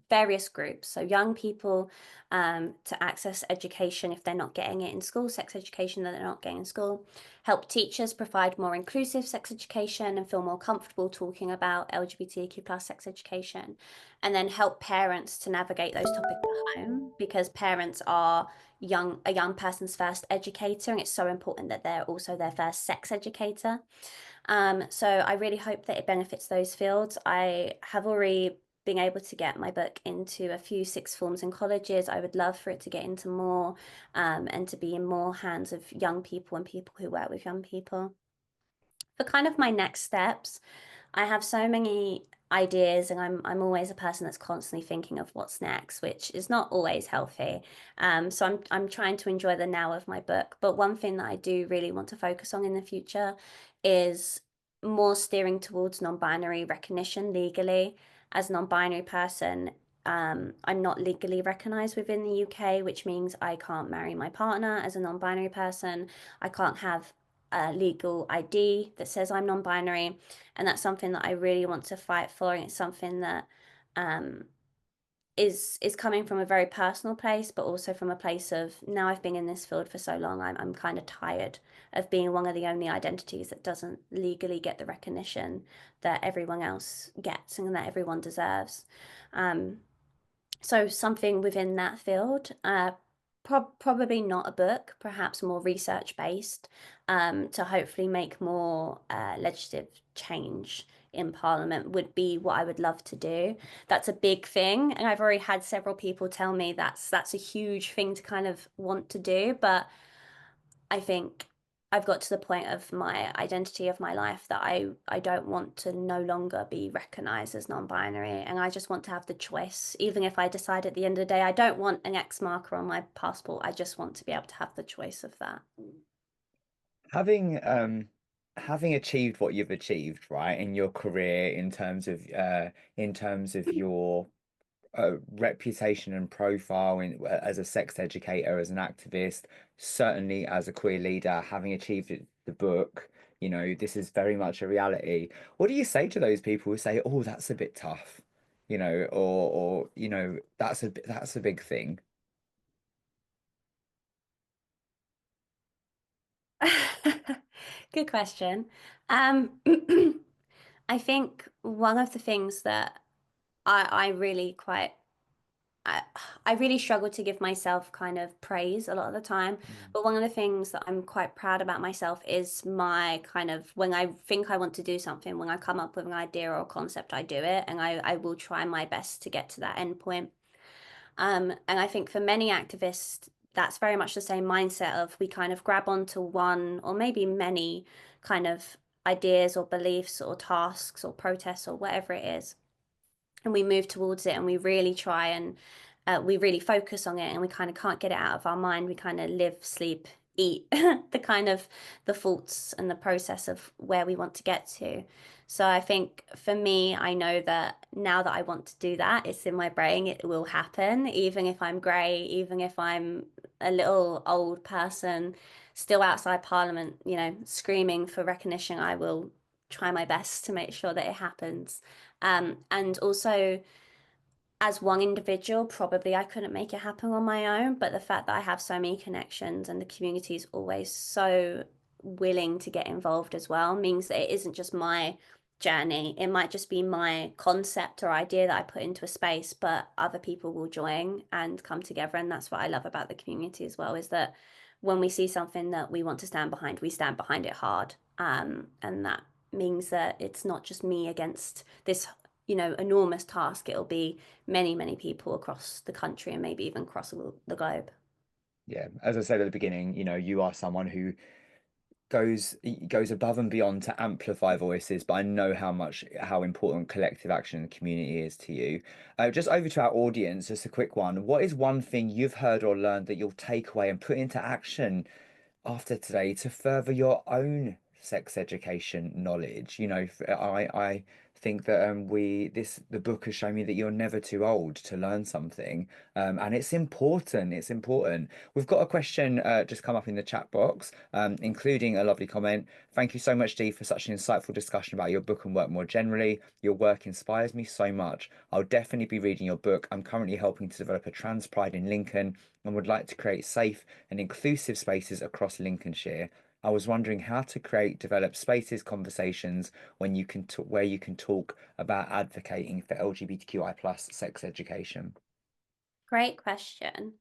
various groups, so young people, to access education if they're not getting it in school, sex education that they're not getting in school, help teachers provide more inclusive sex education and feel more comfortable talking about LGBTQ plus sex education, and then help parents to navigate those topics at home, because parents are a young person's first educator, and it's so important that they're also their first sex educator. So I really hope that it benefits those fields. I have already been able to get my book into a few sixth forms and colleges. I would love for it to get into more, and to be in more hands of young people and people who work with young people. For kind of my next steps, I have so many ideas, and I'm always a person that's constantly thinking of what's next, which is not always healthy. So I'm trying to enjoy the now of my book. But one thing that I do really want to focus on in the future is more steering towards non-binary recognition legally. As a non-binary person, I'm not legally recognized within the UK, which means I can't marry my partner as a non-binary person. I can't have a legal ID that says I'm non-binary, and that's something that I really want to fight for. And it's something that um, is coming from a very personal place, but also from a place of, now I've been in this field for so long, I'm kind of tired of being one of the only identities that doesn't legally get the recognition that everyone else gets and that everyone deserves. Um, so something within that field, probably not a book, perhaps more research based, to hopefully make more legislative change in Parliament would be what I would love to do. That's a big thing, and I've already had several people tell me that's a huge thing to kind of want to do, but I think I've got to the point of my identity of my life that I don't want to no longer be recognized as non-binary, and I just want to have the choice. Even if I decide at the end of the day I don't want an X marker on my passport, I just want to be able to have the choice of that. Having achieved what you've achieved, right, in your career in terms of your reputation and profile as a sex educator, as an activist, certainly as a queer leader, having achieved the book, this is very much a reality. What do you say to those people who say, "Oh, that's a bit tough"? or that's a big thing. Good question. I think one of the things that I really quite I, I really struggle to give myself kind of praise a lot of the time. Mm. But one of the things that I'm quite proud about myself is my kind of when I think I want to do something, when I come up with an idea or a concept, I do it, and I will try my best to get to that end point. And I think for many activists, that's very much the same mindset of we kind of grab onto one or maybe many kind of ideas or beliefs or tasks or protests or whatever it is, and we move towards it and we really try and we really focus on it and we kind of can't get it out of our mind. We kind of live, sleep, eat the kind of the thoughts and the process of where we want to get to. So I think for me, I know that now that I want to do that, it's in my brain, it will happen, even if I'm grey, even if I'm a little old person still outside Parliament, screaming for recognition, I will try my best to make sure that it happens. And also, as one individual, probably I couldn't make it happen on my own, but the fact that I have so many connections and the community is always so willing to get involved as well means that it isn't just my journey. It might just be my concept or idea that I put into a space, but other people will join and come together. And that's what I love about the community as well, is that when we see something that we want to stand behind, we stand behind it hard. And that means that it's not just me against this, enormous task. It'll be many, many people across the country and maybe even across the globe. Yeah, as I said at the beginning, you are someone who goes above and beyond to amplify voices, but I know how important collective action in the community is to you. Just over to our audience, just a quick one. What is one thing you've heard or learned that you'll take away and put into action after today to further your own sex education knowledge? I think that the book has shown me that you're never too old to learn something, and it's important. It's important. We've got a question just come up in the chat box, including a lovely comment. Thank you so much, Dee, for such an insightful discussion about your book and work more generally. Your work inspires me so much. I'll definitely be reading your book. I'm currently helping to develop a trans pride in Lincoln and would like to create safe and inclusive spaces across Lincolnshire. I was wondering how to develop spaces, conversations where you can talk about advocating for LGBTQI plus sex education. Great question.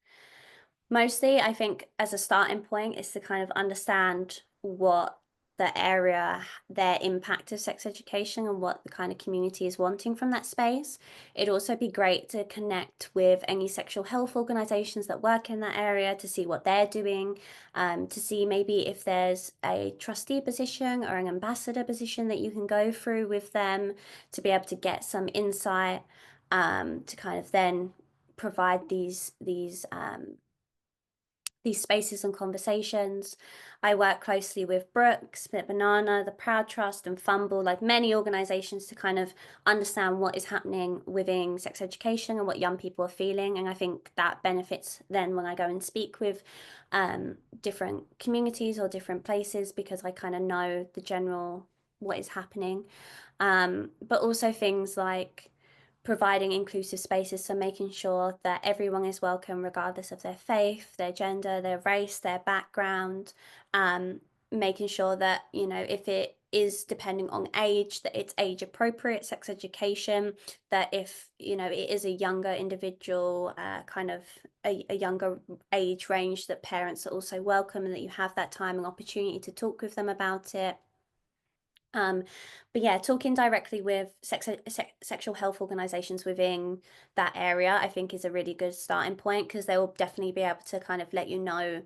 Mostly, I think as a starting point is to kind of understand what the area, their impact of sex education and what the kind of community is wanting from that space. It'd also be great to connect with any sexual health organizations that work in that area to see what they're doing, to see maybe if there's a trustee position or an ambassador position that you can go through with them to be able to get some insight, to kind of then provide these spaces and conversations. I work closely with Brooke, Split Banana, the Proud Trust, and Fumble, like many organizations, to kind of understand what is happening within sex education and what young people are feeling. And I think that benefits then when I go and speak with different communities or different places, because I kind of know the general what is happening. But also things like providing inclusive spaces, so making sure that everyone is welcome regardless of their faith, their gender, their race, their background, making sure that, if it is depending on age, that it's age appropriate sex education, that if, it is a younger individual, kind of a younger age range, that parents are also welcome and that you have that time and opportunity to talk with them about it. But yeah, talking directly with sexual health organizations within that area, I think is a really good starting point, because they will definitely be able to kind of let you know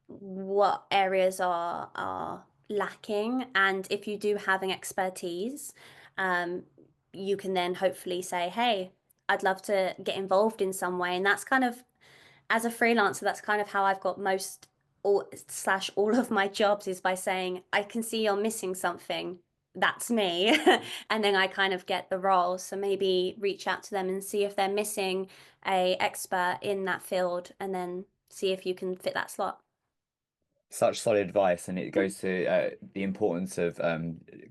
what areas are lacking. And if you do have an expertise, you can then hopefully say, hey, I'd love to get involved in some way. And that's kind of, as a freelancer, that's kind of how I've got most all of my jobs, is by saying, I can see you're missing something. That's me. And then I kind of get the role. So maybe reach out to them and see if they're missing a expert in that field, and then see if you can fit that slot. Such solid advice, and it goes to the importance of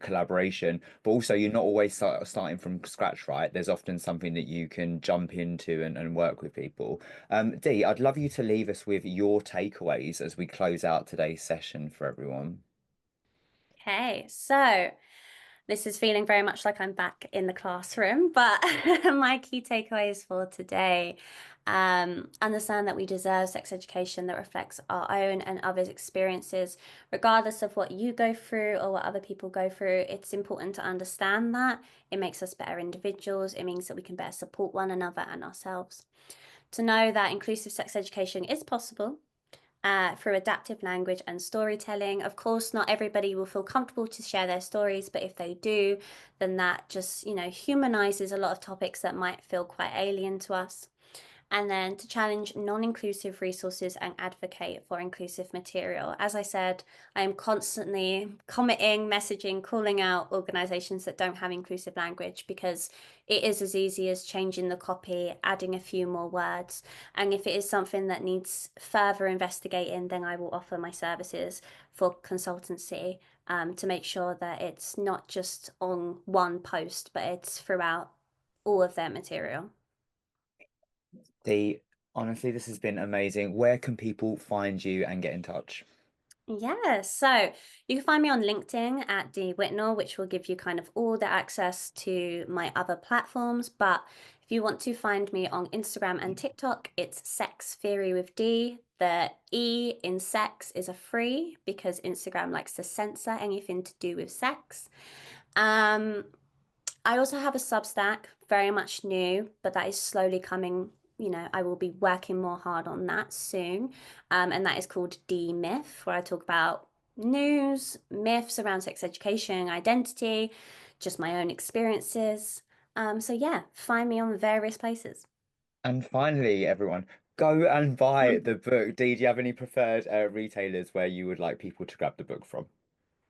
collaboration, but also you're not always starting from scratch, right? There's often something that you can jump into and work with people. Dee, I'd love you to leave us with your takeaways as we close out today's session for everyone. Okay, so this is feeling very much like I'm back in the classroom, but my key takeaways for today, understand that we deserve sex education that reflects our own and others' experiences, regardless of what you go through or what other people go through. It's important to understand that. It makes us better individuals. It means that we can better support one another and ourselves. To know that inclusive sex education is possible through adaptive language and storytelling. Of course, not everybody will feel comfortable to share their stories, but if they do, then that just, humanizes a lot of topics that might feel quite alien to us. And then to challenge non-inclusive resources and advocate for inclusive material. As I said, I am constantly commenting, messaging, calling out organizations that don't have inclusive language, because it is as easy as changing the copy, adding a few more words. And if it is something that needs further investigating, then I will offer my services for consultancy to make sure that it's not just on one post, but it's throughout all of their material. Dee, honestly, this has been amazing. Where can people find you and get in touch? Yeah, so you can find me on LinkedIn at Dee Whitnell, which will give you kind of all the access to my other platforms. But if you want to find me on Instagram and TikTok, it's Sex Theory with D. The E in sex is a free because Instagram likes to censor anything to do with sex. Um, I also have a Substack, very much new, but that is slowly coming. I will be working more hard on that soon. And that is called D Myth, where I talk about news, myths around sex education, identity, just my own experiences. So yeah, find me on various places. And finally, everyone, go and buy the book. Dee, do you have any preferred retailers where you would like people to grab the book from?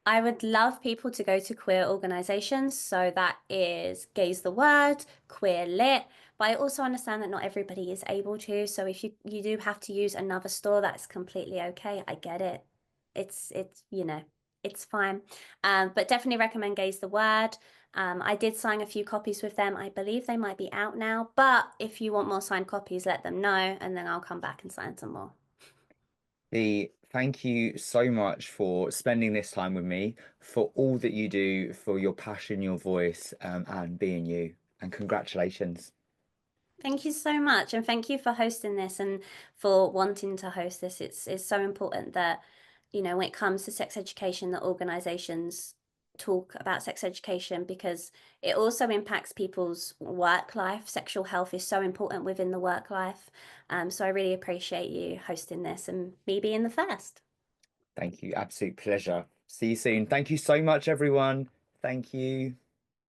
I would love people to go to queer organizations. So that is Gaze the Word, Queer Lit. But I also understand that not everybody is able to. So if you do have to use another store, that's completely okay. I get it. It's fine. But definitely recommend Gaze the Word. I did sign a few copies with them. I believe they might be out now. But if you want more signed copies, let them know, and then I'll come back and sign some more. Dee, thank you so much for spending this time with me, for all that you do, for your passion, your voice, and being you. And congratulations. Thank you so much, and thank you for hosting this and for wanting to host this. It's so important that, when it comes to sex education, that organizations talk about sex education, because it also impacts people's work life. Sexual health is so important within the work life. So I really appreciate you hosting this and me being the first. Thank you. Absolute pleasure. See you soon. Thank you so much, everyone. Thank you.